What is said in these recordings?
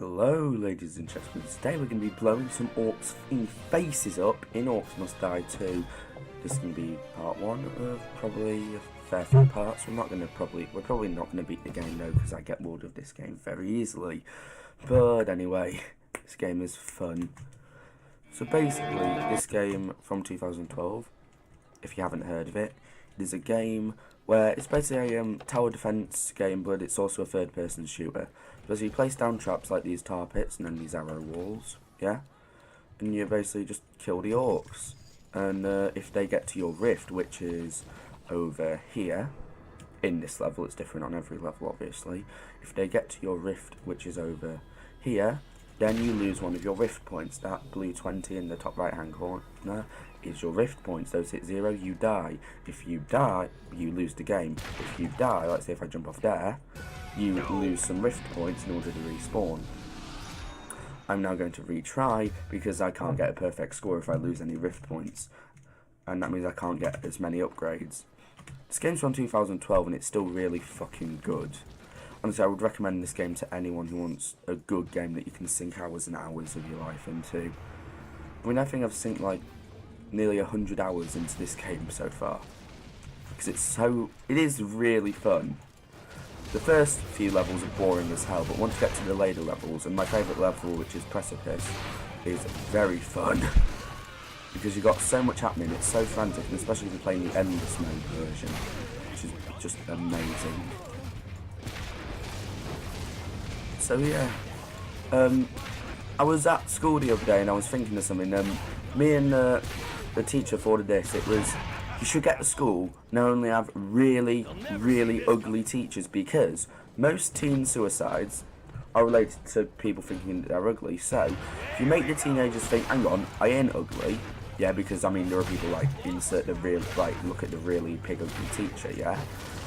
Hello ladies and gentlemen, today we're going to be blowing some orcs faces up in Orcs Must Die 2. This is going to be part 1 of probably a fair few parts. We're probably not going to beat the game though, because I get bored of this game very easily. But anyway, this game is fun. So basically, this game from 2012, if you haven't heard of it, it is a game where it's basically a tower defense game, but it's also a third-person shooter. So you place down traps like these tar pits and then these arrow walls, yeah? And you basically just kill the orcs. And if they get to your rift, which is over here, in this level, it's different on every level obviously. If they get to your rift, which is over here, then you lose one of your rift points. That blue 20 in the top right hand corner is your rift points. Those hit 0, you die. If you die, you lose the game. If you die, let's say if I jump off there, you lose some rift points in order to respawn. I'm now going to retry because I can't get a perfect score if I lose any rift points, and that means I can't get as many upgrades. This game's from 2012 and it's still really fucking good. Honestly, I would recommend this game to anyone who wants a good game that you can sink hours and hours of your life into. I mean, I think I've sunk like nearly 100 hours into this game so far, because it is really fun. The first few levels are boring as hell, but once you get to the later levels, and my favourite level, which is Precipice, is very fun. Because you've got so much happening, it's so frantic, and especially if you're playing the Endless Mode version, which is just amazing. So yeah, I was at school the other day and I was thinking of something. Me and the teacher for this, it was, you should get to school not only have really, really ugly teachers, because most teen suicides are related to people thinking that they're ugly. So if you make the teenagers think, hang on, I ain't ugly, yeah, because I mean there are people like insert the real, like look at the really pig ugly teacher, yeah,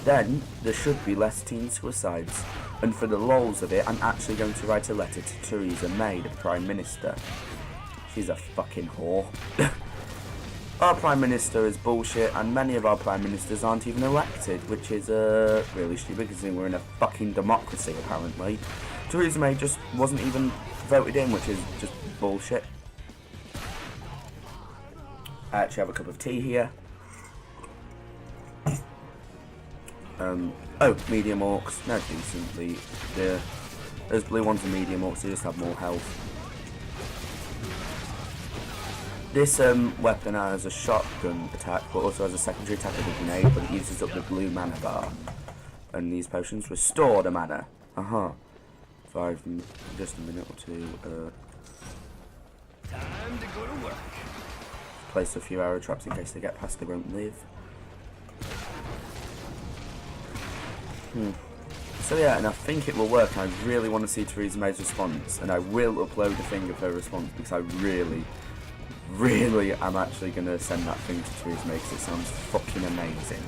then there should be less teen suicides. And for the lols of it, I'm actually going to write a letter to Theresa May, the Prime Minister. She's a fucking whore. Our Prime Minister is bullshit, and many of our Prime Ministers aren't even elected, which is really stupid, because we're in a fucking democracy, apparently. Theresa May just wasn't even voted in, which is just bullshit. I actually have a cup of tea here. Oh, medium orcs. They're decently. Those blue ones are medium orcs, they just have more health. This weapon has a shotgun attack, but also has a secondary attack with a grenade, but it uses up the blue mana bar. And these potions restore the mana. Just a minute or two. Time to go to work. Place a few arrow traps in case they get past, they won't live. So yeah, and I think it will work. I really want to see Theresa May's response, and I will upload a thing of her response, because I really am actually going to send that thing to Theresa May, because it sounds fucking amazing.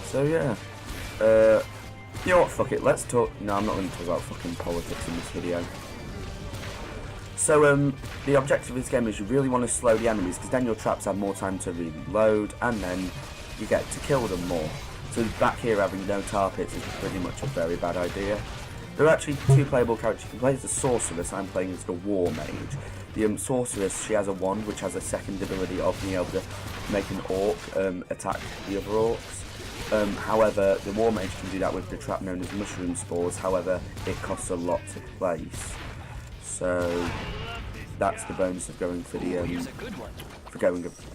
So yeah, you know what, fuck it, let's talk. No, I'm not going to talk about fucking politics in this video. So the objective of this game is you really want to slow the enemies, because then your traps have more time to reload, and then you get to kill them more. So back here having no tar pits is pretty much a very bad idea. There are actually two playable characters. You can play as the Sorceress. I'm playing as the War Mage. The Sorceress, she has a wand which has a second ability of being able to make an orc attack the other orcs. However, the War Mage can do that with the trap known as Mushroom Spores. However, it costs a lot to place. So that's the bonus of going for the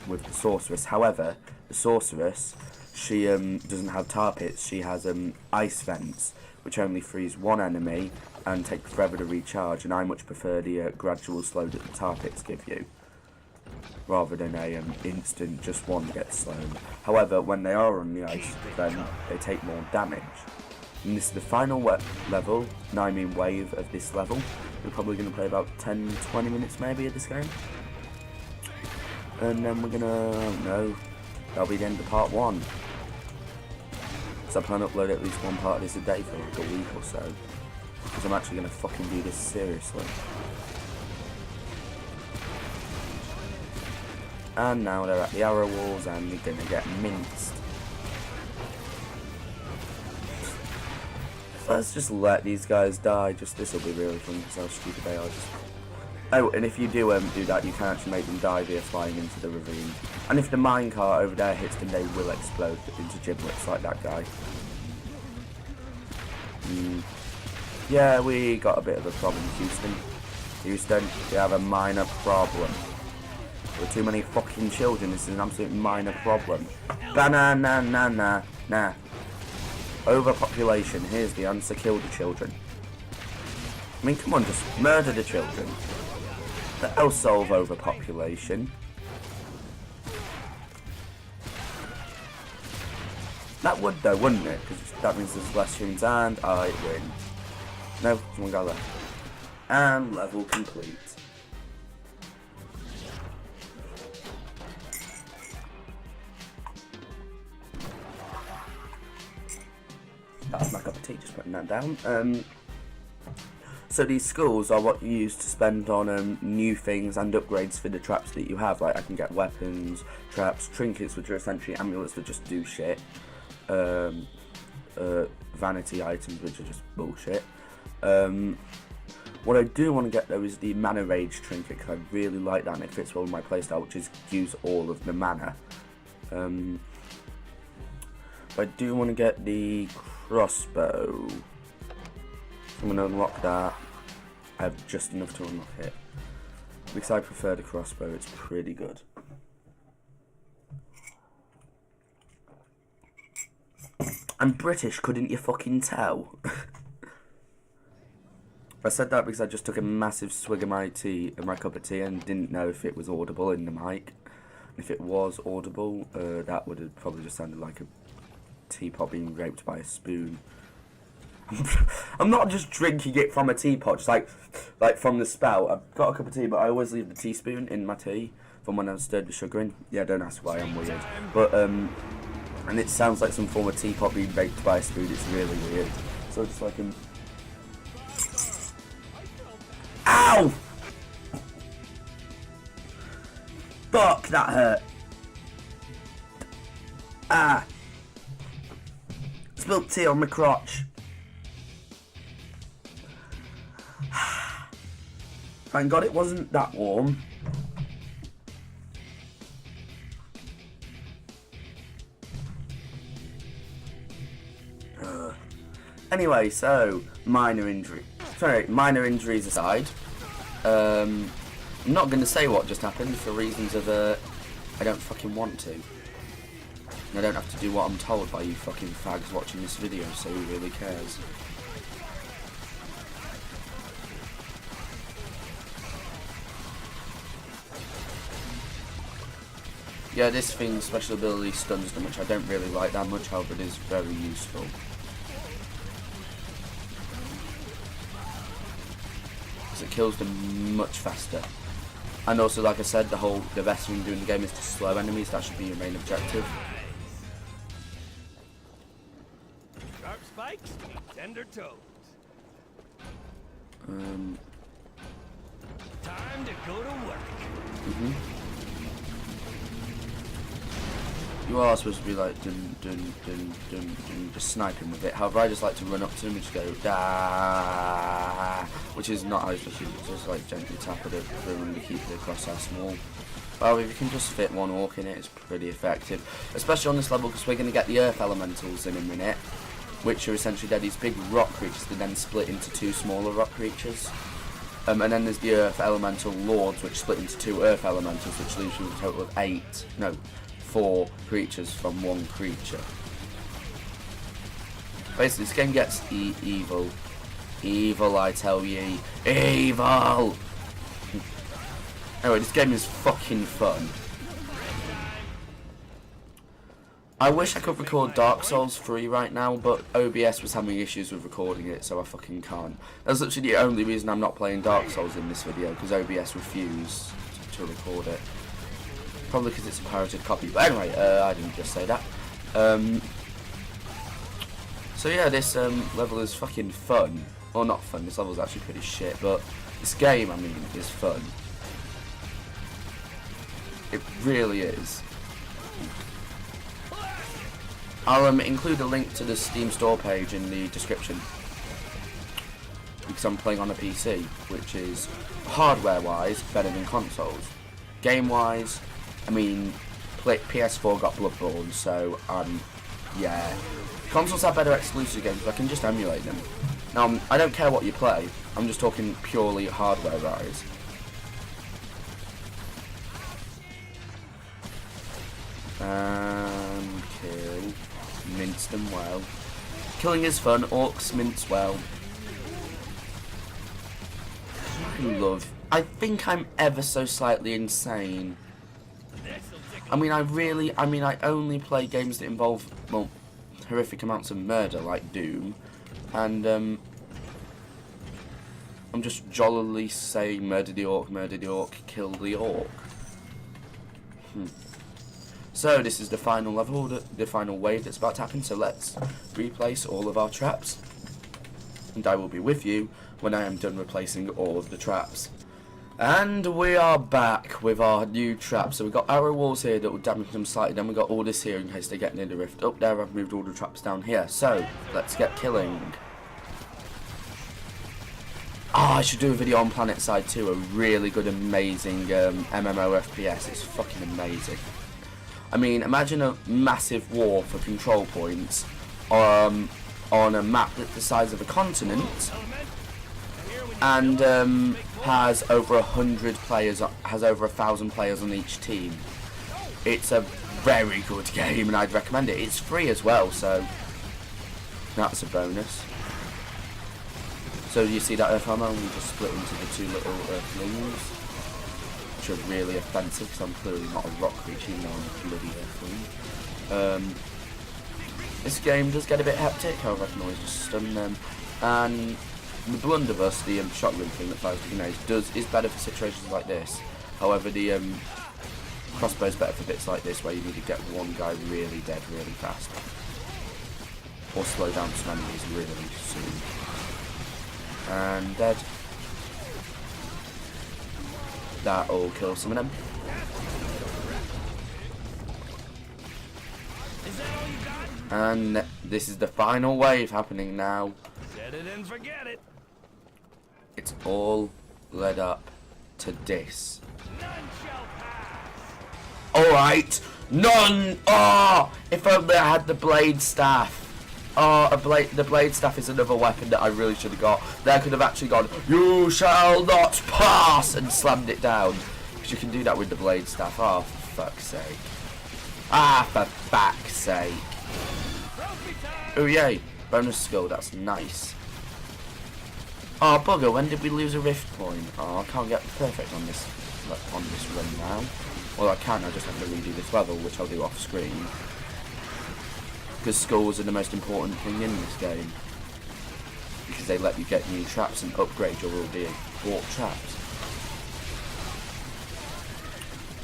with the Sorceress. However, the Sorceress, she doesn't have tar pits. She has ice vents, which only freeze one enemy and take forever to recharge, and I much prefer the gradual slow that the tar pits give you, rather than a instant just one gets slowed. However, when they are on the ice, then they take more damage. And this is the final level, and I mean wave of this level. We're probably going to play about 10-20 minutes maybe of this game. And then we're going to, that'll be the end of part 1. So I plan to upload at least one part of this a day for like a week or so, because I'm actually going to fucking do this seriously. And now they're at the arrow walls and they're going to get minced. Let's just let these guys die. This will be really fun because how stupid they are. Oh, and if you do that, you can actually make them die via flying into the ravine. And if the minecart over there hits them, they will explode into giblets like that guy. Yeah, we got a bit of a problem, Houston. Houston, we have a minor problem. There are too many fucking children. This is an absolute minor problem. Nah. Overpopulation. Here's the answer. Kill the children. I mean, come on, just murder the children. That'll solve overpopulation. That would though, wouldn't it? Because that means there's less humans and I win. No, someone got left. And level complete. That's my cup of tea, just putting that down. So these skulls are what you use to spend on new things and upgrades for the traps that you have. Like I can get weapons, traps, trinkets, which are essentially amulets that just do shit. Vanity items, which are just bullshit. What I do want to get though is the mana rage trinket, because I really like that and it fits well with my playstyle, which is use all of the mana. But I do want to get the crossbow. I'm going to unlock that. I have just enough to unlock it. Because I prefer the crossbow, it's pretty good. I'm British, couldn't you fucking tell? I said that because I just took a massive swig of my cup of tea, and didn't know if it was audible in the mic. If it was audible, that would have probably just sounded like a teapot being raped by a spoon. I'm not just drinking it from a teapot, just like from the spout. I've got a cup of tea, but I always leave the teaspoon in my tea from when I've stirred the sugar in. Yeah, don't ask why, I'm weird. But and it sounds like some form of teapot being raped by a spoon. It's really weird. So just like Ow! Fuck, that hurt. Ah! Spilt tea on my crotch. Thank God it wasn't that warm. Anyway, so minor injuries aside, I'm not going to say what just happened for reasons of I don't fucking want to. And I don't have to do what I'm told by you fucking fags watching this video, so who really cares? Yeah, this thing's special ability stuns them, which I don't really like that much, however it is very useful. Because it kills them much faster. And also, like I said, the best thing doing the game is to slow enemies. That should be your main objective. Sharp spikes, tender toes. Time to go to work. You are supposed to be like just sniping with it. However, I just like to run up to them and just go da, which is not how you should just like gently tap at it to keep the crosshair small. Well, if you can just fit one orc in it, it's pretty effective, especially on this level because we're going to get the earth elementals in a minute, which are essentially they're these big rock creatures that then split into two smaller rock creatures. And then there's the earth elemental lords, which split into two earth elementals, which leaves you with a total of 4 creatures from one creature. Basically, this game gets evil. Evil, I tell ye. Evil! Anyway, this game is fucking fun. I wish I could record Dark Souls 3 right now, but OBS was having issues with recording it, so I fucking can't. That's literally the only reason I'm not playing Dark Souls in this video, because OBS refused to record it. Probably because it's a pirated copy. But anyway, I didn't just say that. So yeah, this level is fucking fun. Well, not fun. This level is actually pretty shit. But this game, I mean, is fun. It really is. I'll include a link to the Steam store page in the description. because I'm playing on a PC, which is hardware-wise better than consoles. Game-wise, I mean, PS4 got Bloodborne, so yeah. Consoles have better exclusive games, but I can just emulate them. Now, I don't care what you play. I'm just talking purely hardware-wise. And kill. Mince them well. Killing is fun. Orcs mince well. I think I'm ever so slightly insane. I only play games that involve, well, horrific amounts of murder, like Doom, and I'm just jollily saying murder the orc, kill the orc. So this is the final level, the final wave that's about to happen, so let's replace all of our traps, and I will be with you when I am done replacing all of the traps. And we are back with our new traps. So we've got arrow walls here that will damage them slightly, then we've got all this here in case they get near the rift. Up there I've moved all the traps down here, so let's get killing. I should do a video on PlanetSide 2, a really good, amazing MMO FPS. It's fucking amazing. I mean, imagine a massive war for control points on a map that's the size of a continent, and has over 100 players, has over 1,000 players on each team. It's a very good game, and I'd recommend it. It's free as well, so that's a bonus. So you see that earth armor, and we just split into the two little earthlings, which are really offensive because I'm clearly not a rock creature, even though I'm a bloody earthling. This game does get a bit hectic, however I can always just stun them. And the blunderbuss, the shotgun thing that fires grenades, is better for situations like this. However, the crossbow is better for bits like this, where you need to get one guy really dead really fast, or slow down some enemies really soon. And dead. That'll kill some of them. And this is the final wave happening now. Set it and forget it. It's all led up to this. None shall pass. Alright, none! Oh, if only I had the blade staff. Oh, the blade staff is another weapon that I really should have got. There could have actually gone, "You shall not pass," and slammed it down. Because you can do that with the blade staff. Oh, for fuck's sake. Ah, for fuck's sake. Oh yay, bonus skill, that's nice. Oh bugger, when did we lose a rift point? Oh, I can't get perfect on this run now. Well, I can, I just have to redo this level, which I'll do off screen. Because skulls are the most important thing in this game. Because they let you get new traps and upgrade your already bought traps.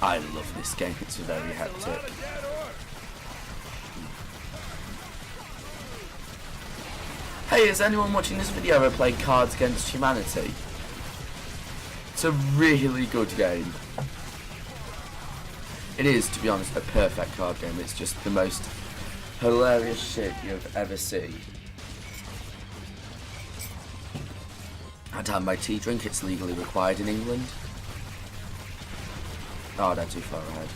I love this game, it's very hectic. Hey, has anyone watching this video ever played Cards Against Humanity? It's a really good game. It is, to be honest, a perfect card game. It's just the most hilarious shit you've ever seen. I had to have my tea drink, it's legally required in England. Oh, they're too far ahead.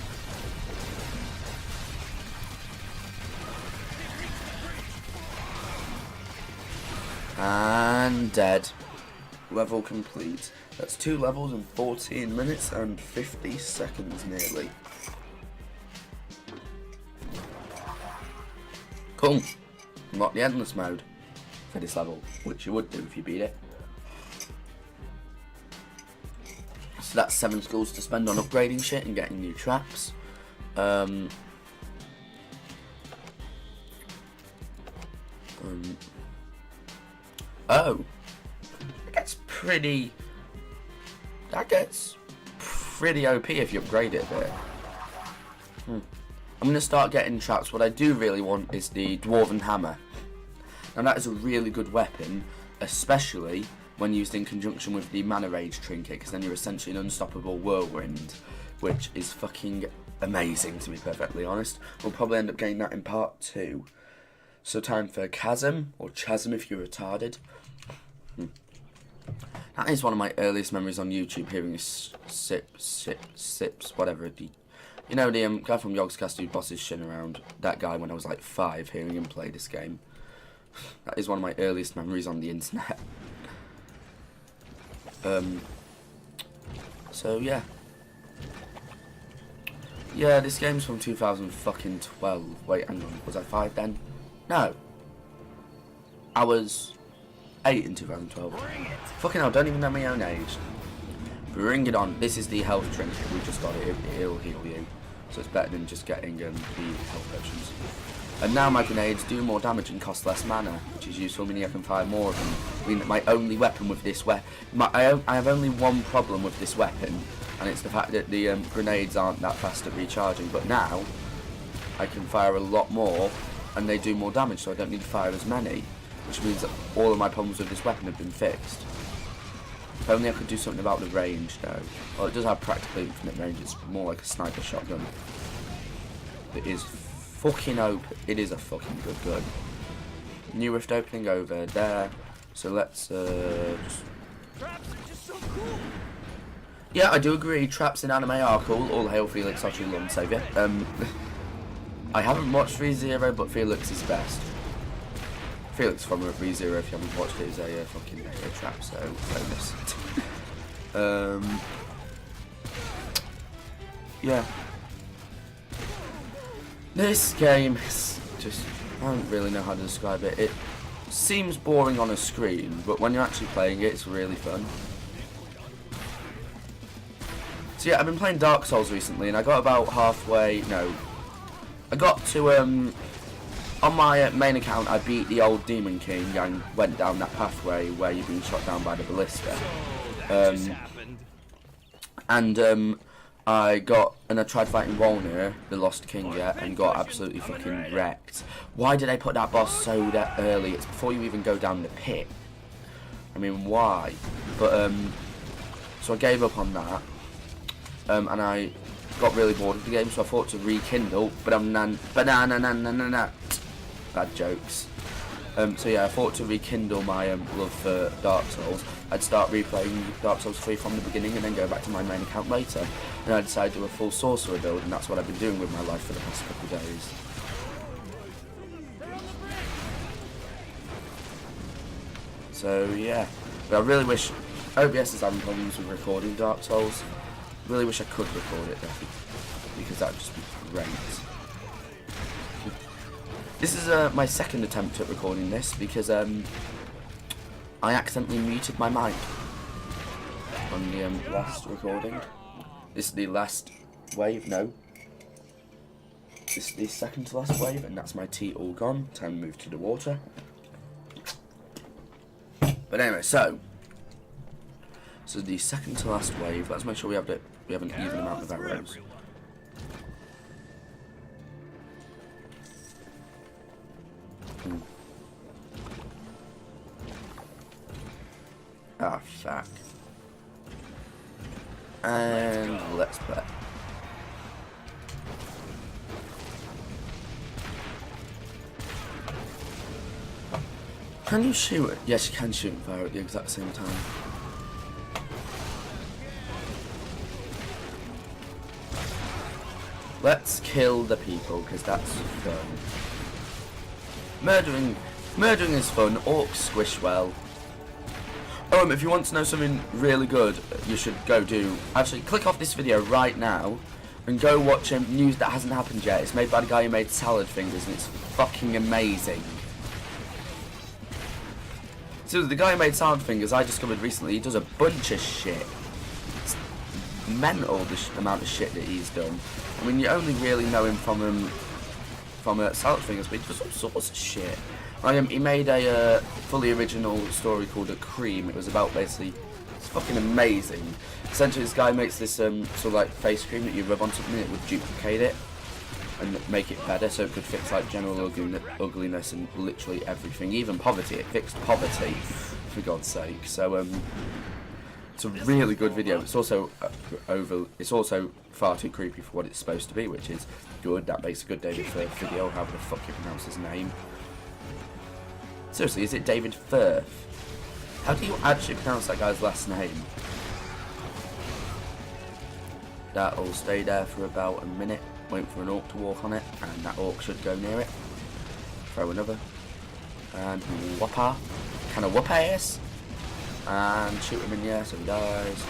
And dead. Level complete. That's 2 levels in 14 minutes and 50 seconds nearly. Cool. Unlock the endless mode for this level, which you would do if you beat it. So that's 7 skulls to spend on upgrading shit and getting new traps. Oh, that gets pretty OP if you upgrade it a bit. I'm going to start getting traps. What I do really want is the Dwarven Hammer. Now that is a really good weapon, especially when used in conjunction with the Mana Rage Trinket, because then you're essentially an unstoppable whirlwind, which is fucking amazing, to be perfectly honest. We'll probably end up getting that in part 2. So time for Chasm, or Chasm if you're retarded. That is one of my earliest memories on YouTube, hearing sips, whatever. You know, the guy from Yogscast who bosses shit around, that guy when I was like 5, hearing him play this game. That is one of my earliest memories on the internet. So yeah. Yeah, this game's from 2012. Wait, hang on. Was I 5 then? No. I was 8 in 2012. Fucking hell, don't even know my own age. Bring it on. This is the health trinket. We just got it. It'll heal you. So it's better than just getting the health potions. And now my grenades do more damage and cost less mana, which is useful, meaning I can fire more of them. I mean, my only weapon with this I have only one problem with this weapon, and it's the fact that the grenades aren't that fast at recharging. But now, I can fire a lot more, and they do more damage, so I don't need to fire as many. Which means that all of my problems with this weapon have been fixed. If only I could do something about the range, though. Well, it does have practically infinite range. It's more like a sniper shotgun. It is fucking open. It is a fucking good gun. New rift opening over there. So let's just... Traps are just so cool. Yeah, I do agree. Traps in anime are cool. All hail Felix, our true Lord and Saviour. I haven't watched ReZero, but Felix is best. Felix from ReZero, if you haven't watched it, is a fucking trap, so bonus. Yeah. This game is just, I don't really know how to describe it. It seems boring on a screen, but when you're actually playing it, it's really fun. So yeah, I've been playing Dark Souls recently, and I got about halfway, no, I got to, on my main account, I beat the old Demon King and went down that pathway where you've been shot down by the ballista. I tried fighting Walner, the Lost King, and got absolutely fucking wrecked. Why did I put that boss so that early? It's before you even go down the pit. I mean, why? But, so I gave up on that. And I got really bored of the game, so I thought to rekindle, bad jokes. So yeah, I thought to rekindle my love for Dark Souls. I'd start replaying Dark Souls 3 from the beginning and then go back to my main account later. And I decided to do a full sorcerer build, and that's what I've been doing with my life for the past couple of days. So yeah, but I really wish OBS is having problems with recording Dark Souls. Really wish I could record it though, because that would just be great. This is my second attempt at recording this because I accidentally muted my mic on the last recording. This is the last wave, no. This is the second to last wave, and that's my tea all gone. Time to move to the water. But anyway, so the second to last wave. Let's make sure we have an even amount of arrows. Ah, fuck. And let's play. Can you shoot it? Yes, you can shoot and fire at the exact same time. Let's kill the people, because that's fun. Murdering is fun. Orcs squish well. If you want to know something really good, you should go do... Actually, click off this video right now and go watch news that hasn't happened yet. It's made by the guy who made Salad Fingers, and it's fucking amazing. So the guy who made Salad Fingers, I discovered recently, he does a bunch of shit. It's mental, the amount of shit that he's done. I mean, you only really know him from Salad Fingers, but he does all sorts of shit. He made a fully original story called A Cream. It was about basically, it's fucking amazing. Essentially, this guy makes this sort of like face cream that you rub on something that would duplicate it and make it better, so it could fix like general ugliness and literally everything, even poverty. It fixed poverty, for God's sake. So it's a really good video. It's also It's also far too creepy for what it's supposed to be, which is good. That makes a good David Firth video. However the fuck you pronounce his name. Seriously, is it David Firth? How do you actually pronounce that guy's last name? That'll stay there for about a minute, wait for an orc to walk on it, and that orc should go near it. Throw another. And whopper. Kind of whoop ass. And shoot him in the air so he dies.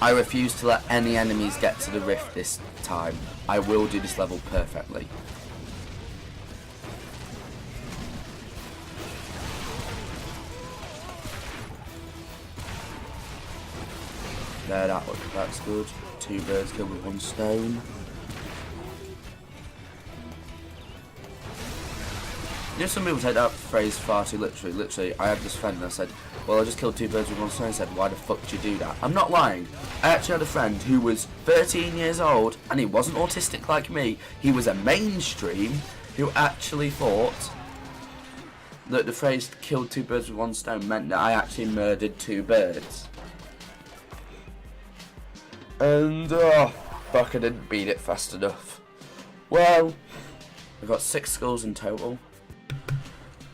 I refuse to let any enemies get to the rift this time. I will do this level perfectly. There, that's good. 2 birds killed with 1 stone. You know, some people take that phrase far too literally. Literally, I had this friend and I said, well, I just killed 2 birds with 1 stone. He said, why the fuck did you do that? I'm not lying. I actually had a friend who was 13 years old and he wasn't autistic like me. He was a mainstream who actually thought that the phrase killed 2 birds with 1 stone meant that I actually murdered 2 birds. And, oh, fuck, I didn't beat it fast enough. Well, I got 6 skulls in total.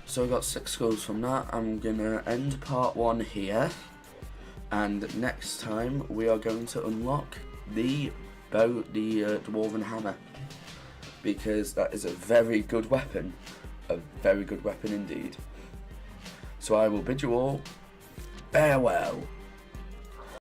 So I got 6 skulls from that. I'm gonna end part 1 here. And next time we are going to unlock the Dwarven Hammer. Because that is a very good weapon. A very good weapon indeed. So I will bid you all farewell.